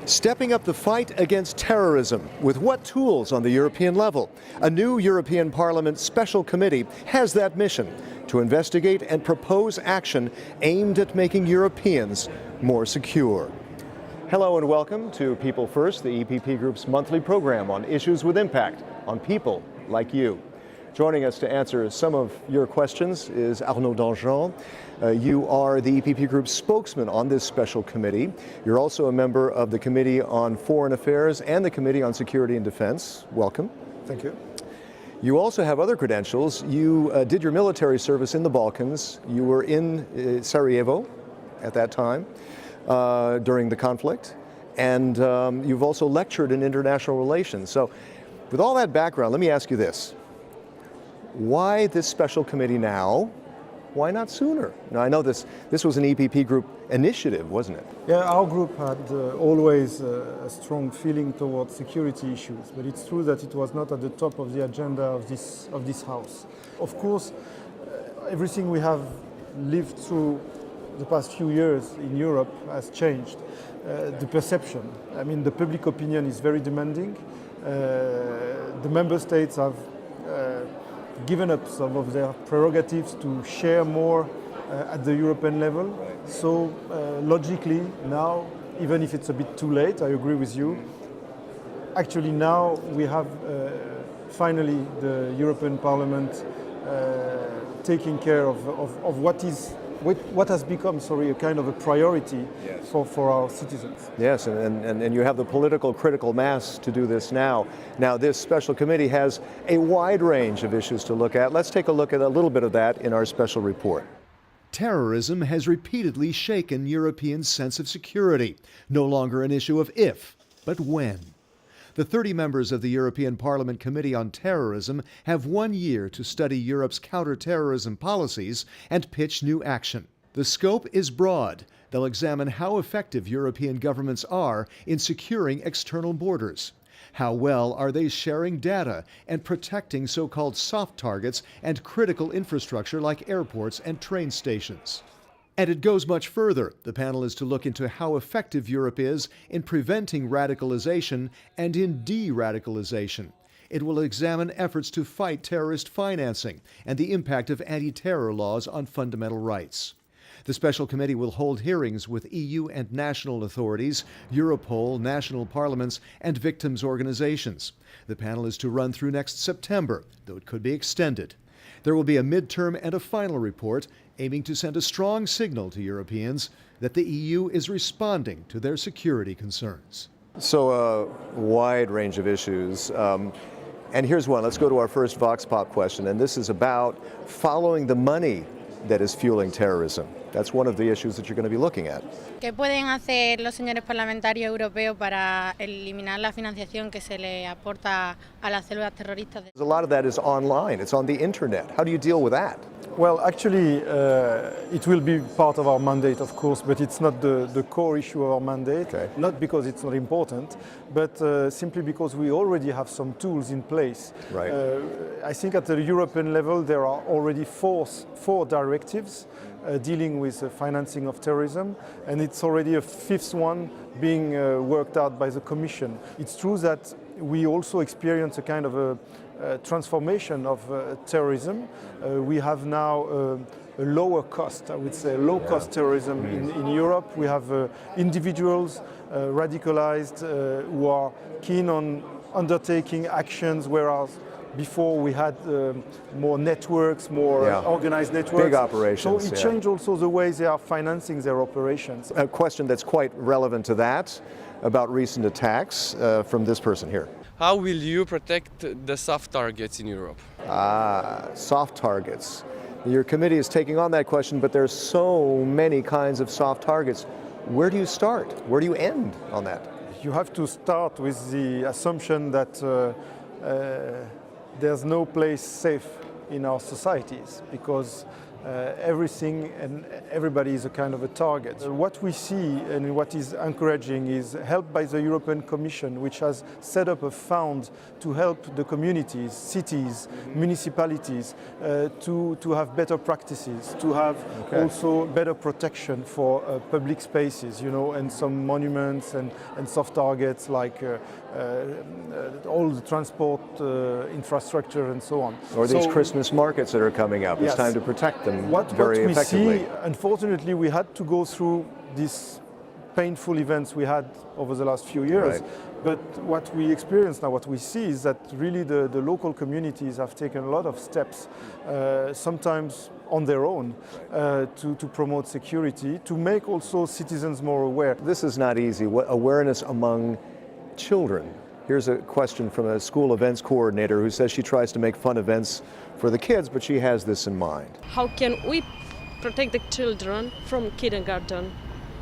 Stepping up the fight against terrorism. With what tools on the European level? A new European Parliament Special Committee has that mission to investigate and propose action aimed at making Europeans more secure. Hello and welcome to People First, the EPP Group's monthly program on issues with impact on people like you. Joining us to answer some of your questions is Arnaud Danjean. You are the EPP Group's spokesman on this special committee. You're also a member of the Committee on Foreign Affairs and the Committee on Security and Defense. Welcome. Thank you. You also have other credentials. You did your military service in the Balkans. You were in Sarajevo at that time during the conflict. And you've also lectured in international relations. So with all that background, let me ask you this. Why this special committee now? Why not sooner? Now, I know this was an EPP Group initiative, wasn't it? Yeah, our group had always a strong feeling towards security issues, but it's true that it was not at the top of the agenda of this House. Of course, everything we have lived through the past few years in Europe has changed. The perception, I mean, the public opinion is very demanding. The member states have given up some of their prerogatives to share more at the European level. So logically now, even if it's a bit too late, I agree with you, actually now we have finally the European Parliament taking care of what has become, a kind of a priority for our citizens. Yes, and you have the political critical mass to do this now. Now, this special committee has a wide range of issues to look at. Let's take a look at a little bit of that in our special report. Terrorism has repeatedly shaken Europeans' sense of security. No longer an issue of if, but when. The 30 members of the European Parliament Committee on Terrorism have 1 year to study Europe's counter-terrorism policies and pitch new action. The scope is broad. They'll examine how effective European governments are in securing external borders. How well are they sharing data and protecting so-called soft targets and critical infrastructure like airports and train stations? And it goes much further. The panel is to look into how effective Europe is in preventing radicalization and in de-radicalization. It will examine efforts to fight terrorist financing and the impact of anti-terror laws on fundamental rights. The special committee will hold hearings with EU and national authorities, Europol, national parliaments, and victims' organizations. The panel is to run through next September, though it could be extended. There will be a midterm and a final report aiming to send a strong signal to Europeans that the EU is responding to their security concerns. So a wide range of issues. And here's one. Let's go to our first Vox Pop question. And this is about following the money that is fueling terrorism. That's one of the issues that you're going to be looking at. ¿Qué pueden hacer los señores parlamentarios europeos para eliminar la financiación que se le aporta a las células terroristas? A lot of that is online. It's on the internet. How do you deal with that? Well, actually, it will be part of our mandate, of course, but it's not the core issue of our mandate. Okay. Not because it's not important, but simply because we already have some tools in place. Right. I think at the European level there are already four directives dealing with the financing of terrorism, and it's already a fifth one being worked out by the Commission. It's true that we also experience a kind of a transformation of terrorism. We have now a lower cost, I would say, low-cost terrorism in Europe. We have individuals radicalized who are keen on undertaking actions, whereas before we had more networks, more organized networks. Big operations. So it changed also the way they are financing their operations. A question that's quite relevant to that about recent attacks from this person here. How will you protect the soft targets in Europe? Soft targets. Your committee is taking on that question, but there's so many kinds of soft targets. Where do you start? Where do you end on that? You have to start with the assumption that there's no place safe in our societies, because everything and everybody is a kind of a target. What we see and what is encouraging is help by the European Commission, which has set up a fund to help the communities, cities, municipalities to have better practices, to have also better protection for public spaces, you know, and some monuments and soft targets like all the transport infrastructure and so on. Or these Christmas markets that are coming up. It's time to protect them very effectively. See, unfortunately, we had to go through these painful events we had over the last few years. Right. But what we experience now, what we see is that really the local communities have taken a lot of steps, sometimes on their own, to promote security, to make also citizens more aware. This is not easy. Awareness among children. Here's a question from a school events coordinator who says she tries to make fun events for the kids, but she has this in mind. How can we protect the children from kindergarten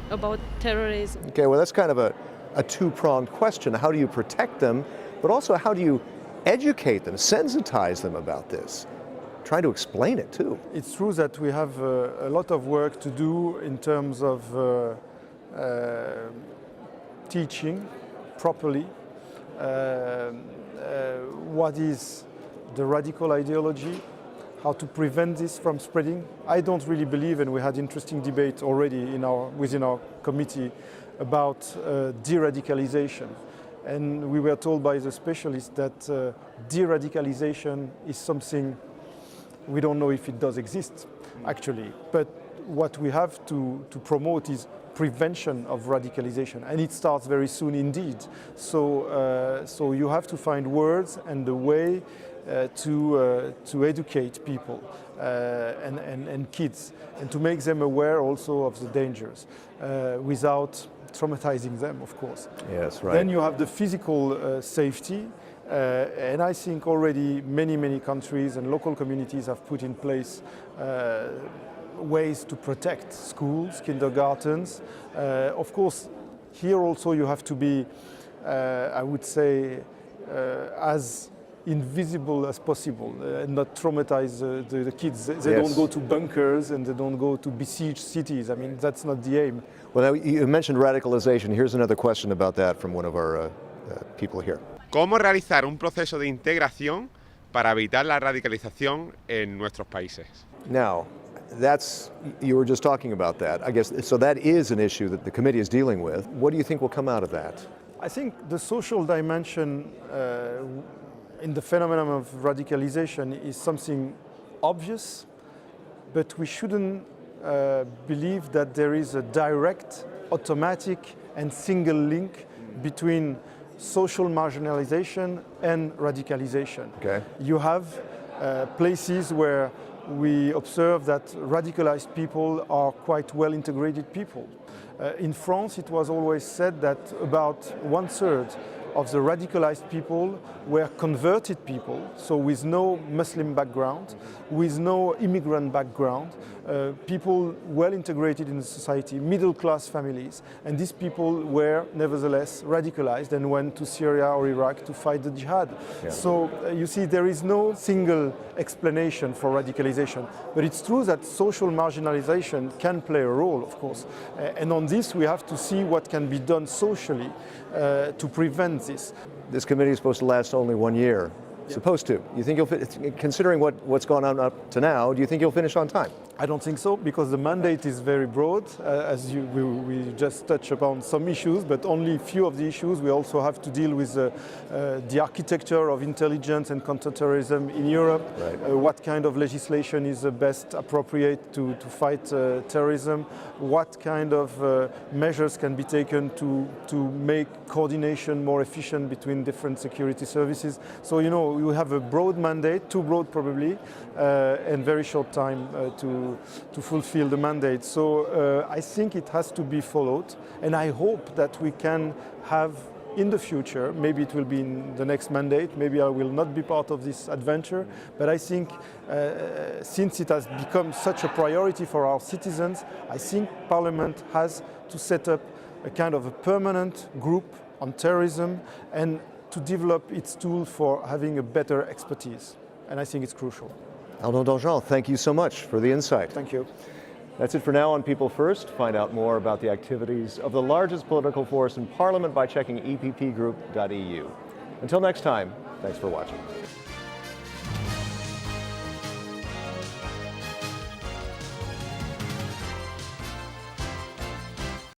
about terrorism? Okay, well, that's kind of a two-pronged question. How do you protect them, but also how do you educate them, sensitize them about this? Try to explain it too. It's true that we have a lot of work to do in terms of teaching properly what is the radical ideology, how to prevent this from spreading. I don't really believe, and we had interesting debate already within our committee about de-radicalization. And we were told by the specialists that de-radicalization is something we don't know if it does exist, actually. But what we have to promote is prevention of radicalization, and it starts very soon indeed. So you have to find words and the way to educate people and kids, and to make them aware also of the dangers without traumatizing them, of course. Yes, right. Then you have the physical safety, and I think already many countries and local communities have put in place ways to protect schools, kindergartens. Of course, here also you have to be, I would say, as invisible as possible and not traumatize the kids. They don't go to bunkers and they don't go to besieged cities. I mean, that's not the aim. Well, now you mentioned radicalization. Here's another question about that from one of our people here. ¿Cómo realizar un proceso de integración para evitar la radicalización en nuestros países? Now, you were just talking about that, I guess. So that is an issue that the committee is dealing with. What do you think will come out of that? I think the social dimension in the phenomenon of radicalization is something obvious, but we shouldn't believe that there is a direct, automatic and single link between social marginalization and radicalization. Okay. You have places where we observe that radicalized people are quite well integrated people. In France, it was always said that about 1/3 of the radicalized people were converted people, so with no Muslim background, with no immigrant background, people well integrated in the society, middle-class families, and these people were nevertheless radicalized and went to Syria or Iraq to fight the jihad. Yeah. So you see, there is no single explanation for radicalization, but it's true that social marginalization can play a role, of course, and on this we have to see what can be done socially to prevent this. This committee is supposed to last only 1 year. Yeah. Supposed to. You think considering what's gone on up to now, do you think you'll finish on time? I don't think so, because the mandate is very broad. As we just touched upon some issues, but only a few of the issues. We also have to deal with the architecture of intelligence and counterterrorism in Europe. Right. What kind of legislation is best appropriate to fight terrorism? What kind of measures can be taken to make coordination more efficient between different security services? So, you know, we have a broad mandate, too broad probably, and very short time to fulfill the mandate. So I think it has to be followed, and I hope that we can have in the future, maybe it will be in the next mandate, maybe I will not be part of this adventure, but I think since it has become such a priority for our citizens, I think Parliament has to set up a kind of a permanent group on terrorism and to develop its tool for having a better expertise. And I think it's crucial. Arnaud Danjean, thank you so much for the insight. Thank you. That's it for now on People First. Find out more about the activities of the largest political force in Parliament by checking eppgroup.eu. Until next time, thanks for watching.